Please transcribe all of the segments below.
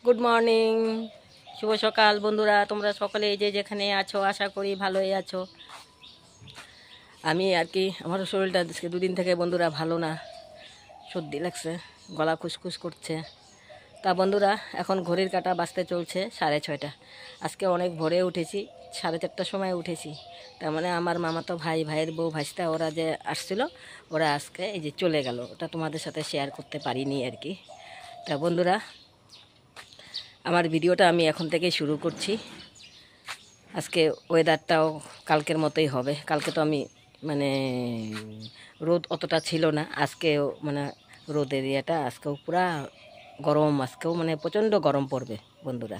Good morning, শুভ সকাল বন্ধুরা। তোমরা সকলে এই যে যেখানে আছো আশা করি ভালোই আছো। আমি আর কি আমার শরীরটা আজকে দুদিন থেকে বন্ধুরা ভালো না, সর্দি লাগছে, গলা খুসখুস করছে। তা বন্ধুরা এখন ঘড়ির কাঁটা বাজতে চলছে 6:30। আজকে অনেক ভোরে উঠেছি, 4:30টার সময় উঠেছি। তার মানে আমার মামাতো ভাইয়ের বউ ভাইস্তা ওরা যে আসছিল, ওরা আজকে এই যে চলে গেল। ওটা তোমাদের সাথে শেয়ার করতে পারিনি আর কি। তা বন্ধুরা আমার ভিডিওটা আমি এখন থেকেই শুরু করছি। আজকে ওয়েদারটাও কালকের মতোই হবে। কালকে তো আমি মানে রোদ অতটা ছিল না, আজকেও মানে রোদ এরিয়াটা আজকেও পুরা গরম, আজকেও মানে প্রচণ্ড গরম পড়বে বন্ধুরা।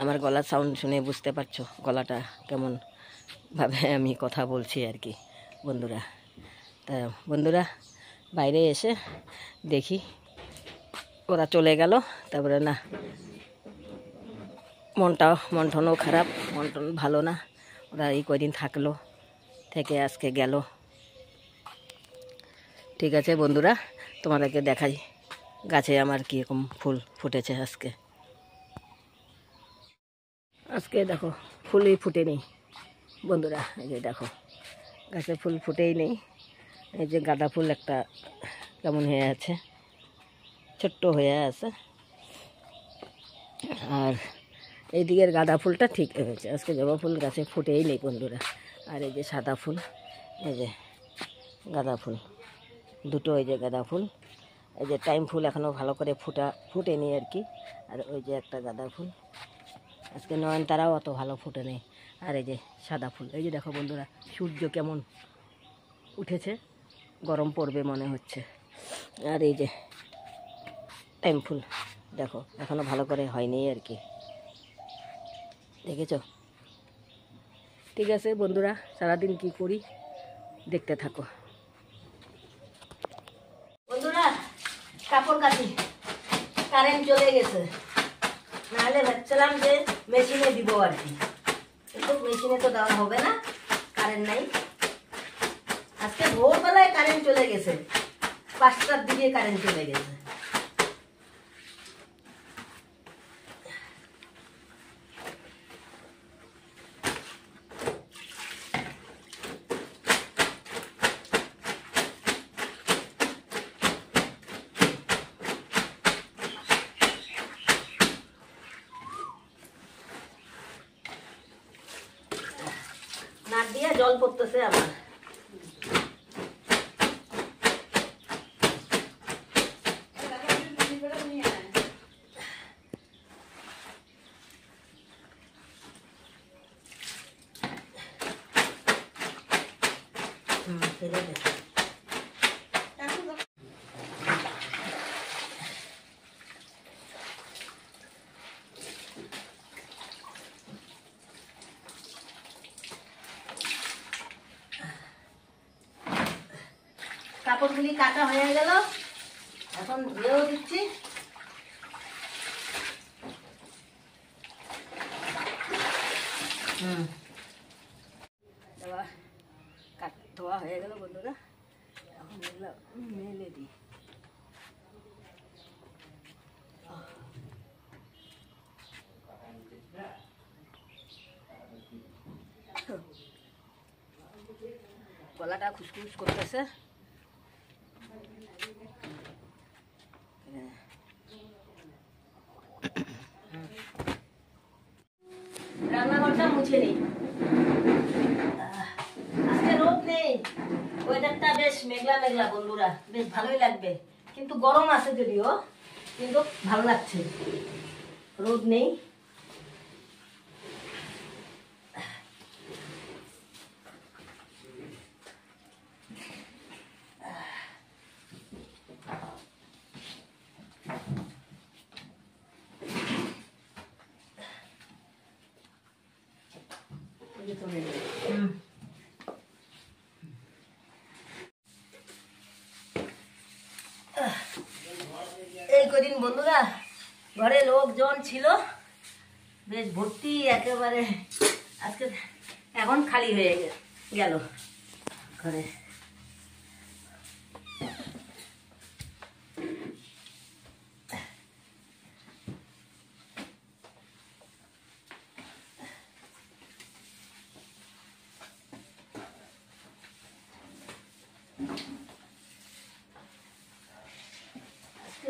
আমার গলার সাউন্ড শুনে বুঝতে পারছো গলাটা কেমনভাবে আমি কথা বলছি আর কি বন্ধুরা। তা বন্ধুরা বাইরে এসে দেখি ওরা চলে গেল, তারপরে না মন টনও খারাপ, মন টন ভালো না। ওরা এই কয়দিন থাকলো, থেকে আজকে গেল। ঠিক আছে বন্ধুরা, তোমাদেরকে দেখাই গাছে আমার কীরকম ফুল ফুটেছে আজকে। আজকে দেখো ফুলই ফুটে নেই বন্ধুরা, এই যে দেখো গাছে ফুল ফুটেই নেই। এই যে গাঁদা ফুল একটা কেমন হয়ে আছে, ছোট্ট হয়ে আছে। আর এই দিকের গাঁদা ফুলটা ঠিক হয়েছে, আজকে জবা ফুল গাছে ফুটেই নেই বন্ধুরা। আর এই যে সাদা ফুল, এই যে গাঁদা ফুল দুটো, এই যে গাঁদা ফুল, এই যে টাইম ফুল এখনও ভালো করে ফুটেনি আর কি। আর ওই যে একটা গাঁদা ফুল, আজকে নয়নতারাও অত ভালো ফুটে নেই। আর এই যে সাদা ফুল, এই যে দেখো বন্ধুরা সূর্য কেমন উঠেছে, গরম পড়বে মনে হচ্ছে। আর এই যে টাইম ফুল দেখো এখনও ভালো করে হয়নি আর কি, দেখেছো? ঠিক আছে বন্ধুরা, সারাদিন কি করি দেখতে থাকো বন্ধুরা। কাপড় কাচি, কারেন্ট চলে গেছে, নাহলে ভাবছিলাম যে মেশিনে দিব আর কি, কিন্তু মেশিনে তো দেওয়া হবে না, কারেন্ট নাই। আজকে ভোরবেলায় কারেন্ট চলে গেছে, 5টার দিকে কারেন্ট চলে গেছে। নাক দিয়ে জল পড়তেছে আমার। ফেলে দে। কাপড়গুলি কাটা হয়ে গেল, এখন ধুয়েও দিচ্ছি। ধোয়া হয়ে গেল বন্ধুরা, এখন এগুলো মেলে দিই। গলাটা খুসখুস করতেছে। রান্নাঘরটা মুছে নিই। আজকে রোদ নেই, ওয়েদারটা বেশ মেঘলা মেঘলা বন্ধুরা, বেশ ভালোই লাগবে, কিন্তু গরম আছে যদিও, কিন্তু ভালো লাগছে, রোদ নেই। এই কদিন বন্ধুরা ঘরে লোকজন ছিল বেশ ভর্তি একেবারে, আজকে এখন খালি হয়ে গেল ঘরে।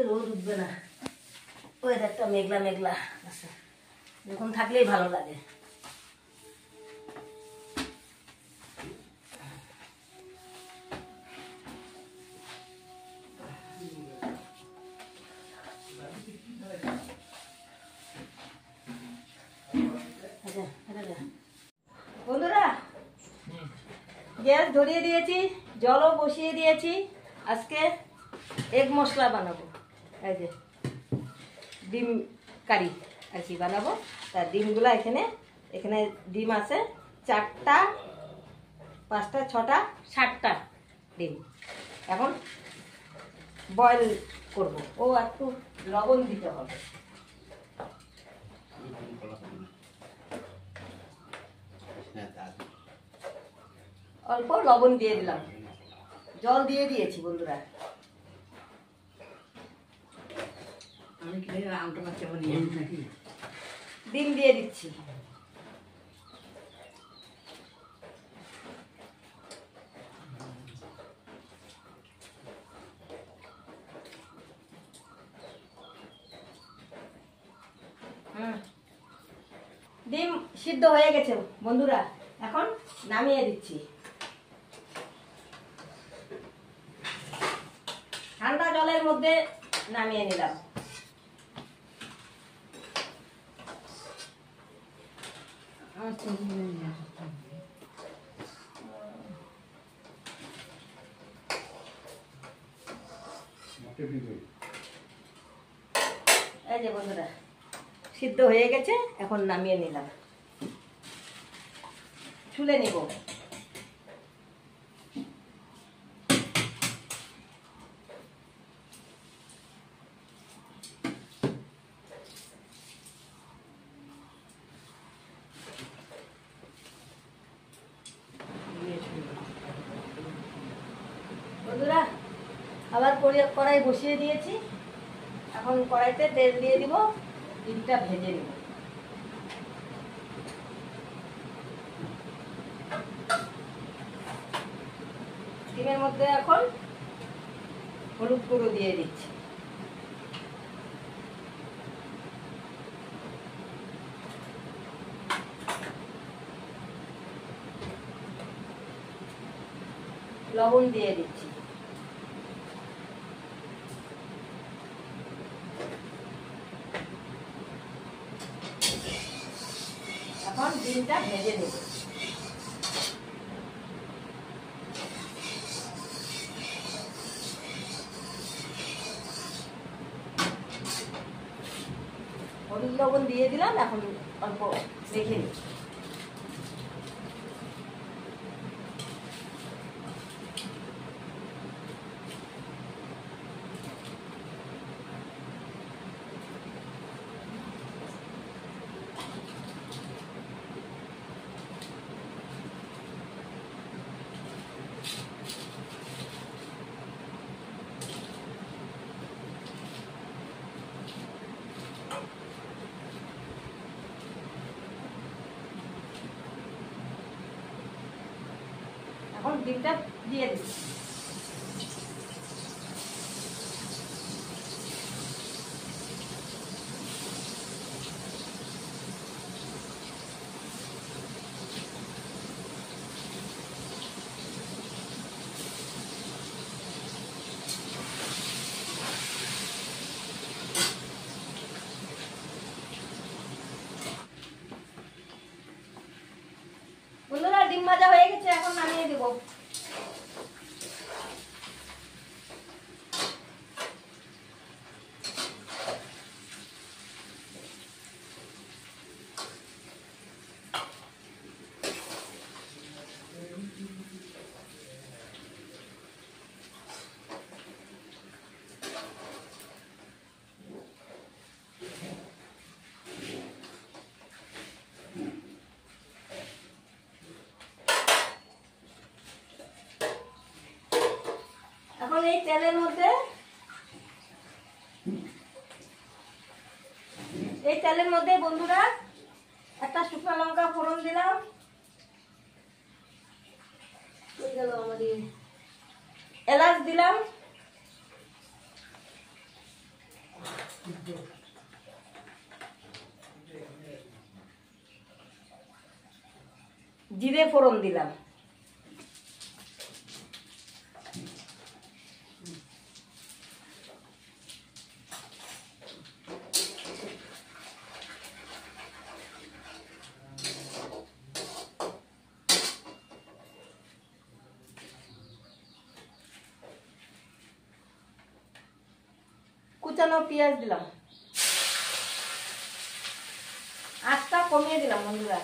রোদ উঠবে না, ওয়েদারটা মেঘলা মেঘলা আছে, যখন থাকলেই ভালো লাগে। বন্ধুরা, গ্যাস ধরিয়ে দিয়েছি, জলও বসিয়ে দিয়েছি। আজকে এগ মশলা বানাবো, এই যে ডিম কারি আর কি বানাবো। তার ডিমগুলো এখানে এখানে ডিম আছে 4টা 5টা 6টা 7টা ডিম। এখন বয়েল করব, ও একটু লবণ দিতে হবে। অল্প লবণ দিয়ে দিলাম, জল দিয়ে দিয়েছি বন্ধুরা। ডিম দিয়ে দিচ্ছি। ডিম সিদ্ধ হয়ে গেছে বন্ধুরা, এখন নামিয়ে দিচ্ছি। ঠান্ডা জলের মধ্যে নামিয়ে নিলাম। এই যে বন্ধুরা, সিদ্ধ হয়ে গেছে, এখন নামিয়ে নিলাম, ছুলে নিব। বন্ধুরা, আবার কড়াই বসিয়ে দিয়েছি। এখন কড়াইতে তেল দিয়ে দিব, ডিমটা ভেজে নিব। ডিমের মধ্যে এখন হলুদ গুঁড়ো দিয়ে দিচ্ছি। লবণ দিয়ে দিচ্ছি। এখন ডিমটা ভেজে নেব। হলুদ লবণ দিয়ে দিলাম, এখন অল্প রেখে নিই। এখন ডিমটা দিয়ে দিচ্ছি। বন্ধুরা, ডিম ভাজা হয়ে গেছে, এখন নামিয়ে দেবো। এখন এই তেলের মধ্যে বন্ধুরা একটা শুকনো লঙ্কা ফোড়ন দিলাম, এলাচ দিলাম, জিরে ফোড়ন দিলাম, কুচানো পেঁয়াজ দিলাম, আঁচটা কমিয়ে দিলাম বন্ধুরা।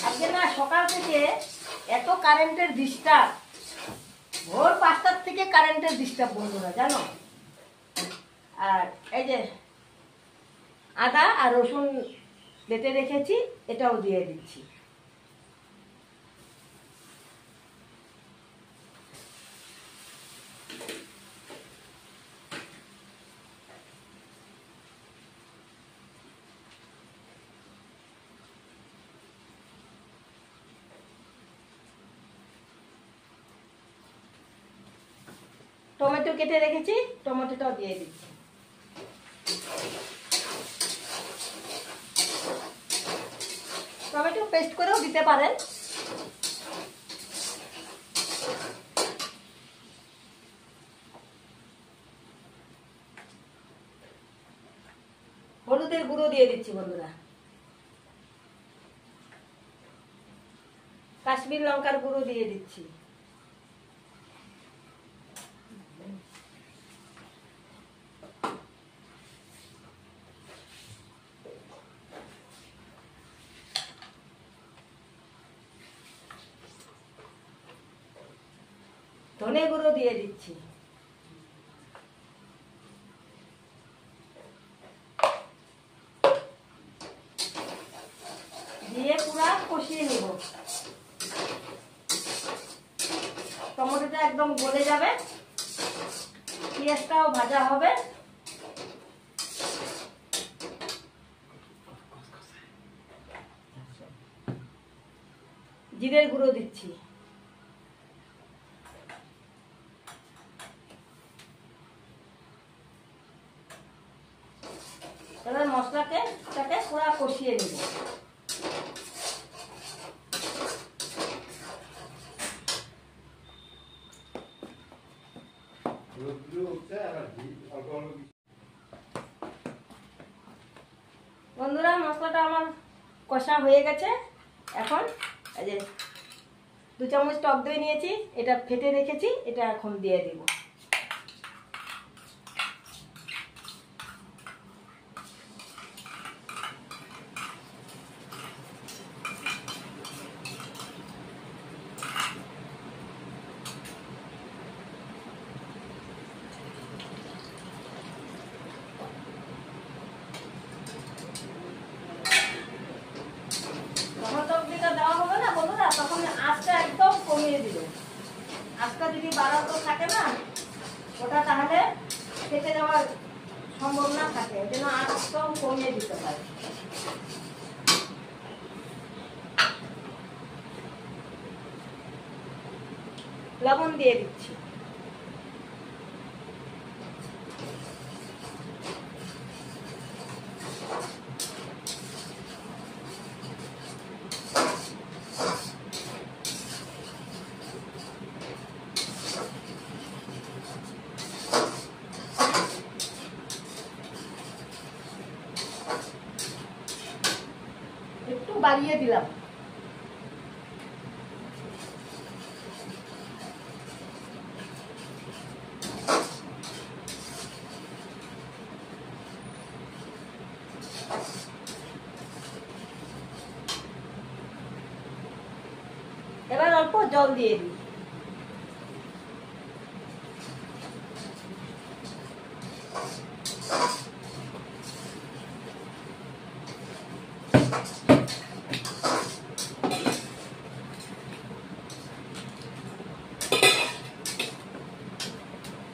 আজকে না সকাল থেকে এত কারেন্টের ডিস্টার্ব, ভোর 5টার থেকে কারেন্টের ডিস্টার্ব বন্ধুরা জানো। আর এই যে আদা আর রসুন বেটে রেখেছি, এটাও দিয়ে দিচ্ছি। টমেটো কেটে রেখেছি, টমেটোটাও দিয়ে দিচ্ছি। টমেটো পেস্ট করেও দিতে পারেন। হলুদের গুঁড়ো দিয়ে দিচ্ছি বন্ধুরা, কাশ্মীর লঙ্কার গুঁড়ো দিয়ে দিচ্ছি, ধনে গুঁড়ো দিয়ে দিচ্ছি, দিয়ে পুরো কষিয়ে নিব। টমেটোটা একদম গলে যাবে, পেঁয়াজটাও ভাজা হবে। জিরের গুঁড়ো দিচ্ছি, এবার মশলাটাকে পুরো কষিয়ে নেব। বন্ধুরা মশলাটা আমার কষা হয়ে গেছে। এখন এই যে 2 চামচ টক দই নিয়েছি, এটা ফেটে রেখেছি, এটা এখন দিয়ে দিব। দেওয়া হবে না বন্ধুরা, তখন আঁচটা একদম কমিয়ে দিবে। আঁচটা যদি বাড়াতে থাকে না ওটা, তাহলে কেটে যাওয়ার সম্ভাবনা থাকে, ওই জন্য আঁচটাও কমিয়ে দিতে পারে। লবণ দিয়ে দিচ্ছি, একটু বাড়িয়ে দিলাম। এবার অল্প জল দিয়ে দিই।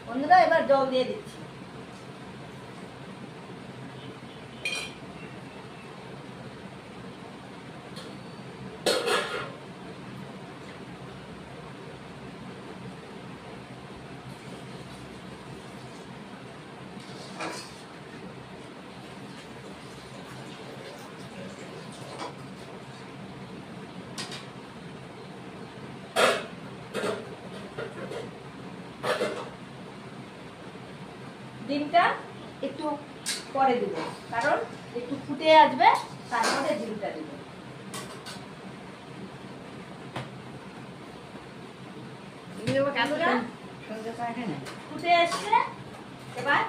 বন্ধুরা এবার জল দিয়ে দিচ্ছি। ডিমটা একটু পরে দিব, কারণ একটু ফুটে আসবে, তারপরে ডিমটা দিব। ফুটে এসছে, এবার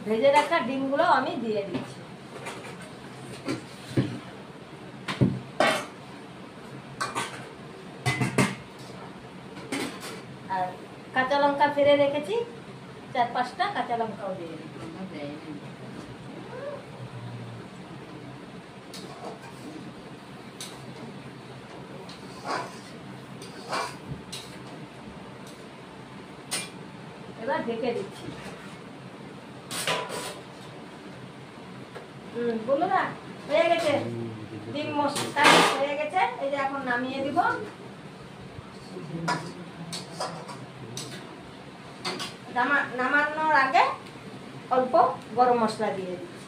ভেজে রাখা ডিমগুলো আমি দিয়ে দিচ্ছি। আর কাঁচা লঙ্কা ফেলে রেখেছি, 4-5টা কাঁচা লঙ্কাও দিয়ে দিচ্ছি। এবার ঢেকে দিচ্ছি। বলো না, হয়ে গেছে, ডিম মশলা হয়ে গেছে। এই যে এখন নামিয়ে দিব। নামানোর আগে অল্প গরম মশলা দিয়ে দিচ্ছি।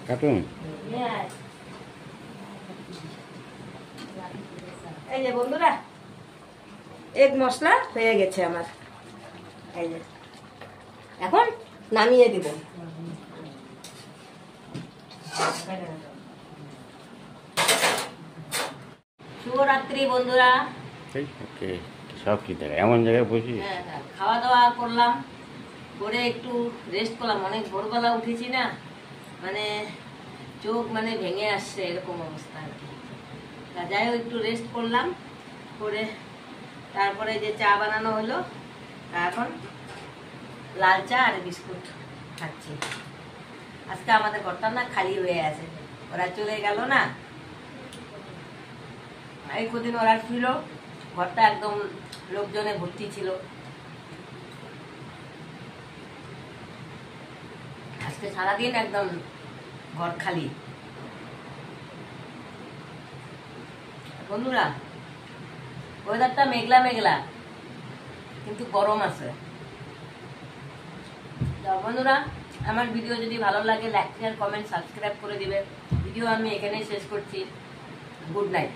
কাটুন এই যে বন্ধুরা, এগ মশলা হয়ে গেছে আমার। এই যে এখন নামিয়ে দিব। শুভরাত্রি বন্ধুরা। ওকে, সব কি দেখা এমন জায়গায় বসি। খাওয়া দাওয়া করলাম, করে একটু রেস্ট করলাম। অনেক ভোরবেলা উঠেছি না, মানে চোখ মানে ভেঙে আসছে, এরকম অবস্থা আর কি। যাই হোক, একটু রেস্ট করলাম, করে তারপরে যে চা বানানো হলো, এখন লাল চা আর বিস্কুট খাচ্ছি। আজকে আমাদের ঘরটা না খালি হয়ে আছে, ওরা চলে গেল না, এই কদিন ওরা ছিল, ঘরটা একদম লোকজনে ভর্তি ছিল। আজকে সারাদিন একদম ঘর খালি। বন্ধুরা, ওয়েদারটা মেঘলা মেঘলা, কিন্তু গরম আছে। বন্ধুরা, আমার ভিডিও যদি ভালো লাগে লাইক শেয়ার কমেন্ট সাবস্ক্রাইব করে দিবে। ভিডিও আমি এখানেই শেষ করছি। Good night.